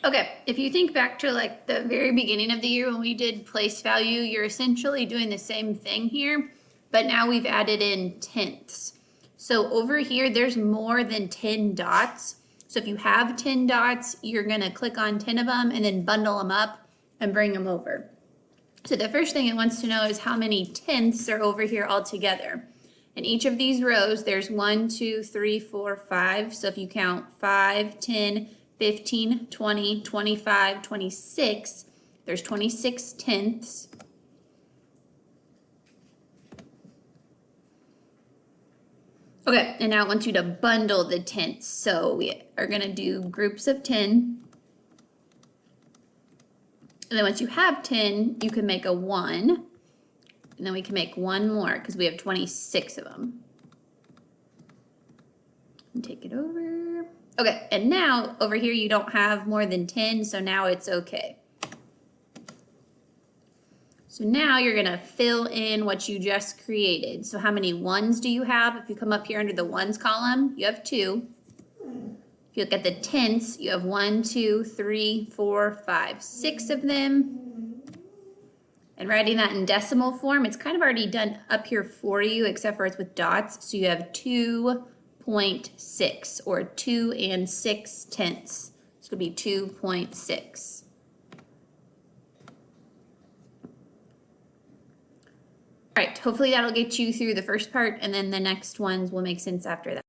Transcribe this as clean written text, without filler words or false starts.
Okay, if you think back to like the very beginning of the year when we did place value, you're essentially doing the same thing here, but now we've added in tenths. So over here, there's more than 10 dots. So if you have 10 dots, you're gonna click on 10 of them and then bundle them up and bring them over. So the first thing it wants to know is how many tenths are over here all together. In each of these rows, there's 1, 2, 3, 4, 5. So if you count 5, 10, 15, 20, 25, 26, there's 26 tenths. Okay, and now it wants you to bundle the tenths. So we are gonna do groups of 10. And then once you have 10, you can make a 1. And then we can make one more because we have 26 of them. And take it over. Okay, and now over here you don't have more than 10, so now it's okay. So now you're gonna fill in what you just created. So how many ones do you have? If you come up here under the ones column, you have 2. If you look at the tenths, you have 1, 2, 3, 4, 5, 6 of them. And writing that in decimal form, it's kind of already done up here for you, except for it's with dots. So you have 2.6 or 2 and 6 tenths. So it'll be 2.6. All right, hopefully that'll get you through the first part, and then the next ones will make sense after that.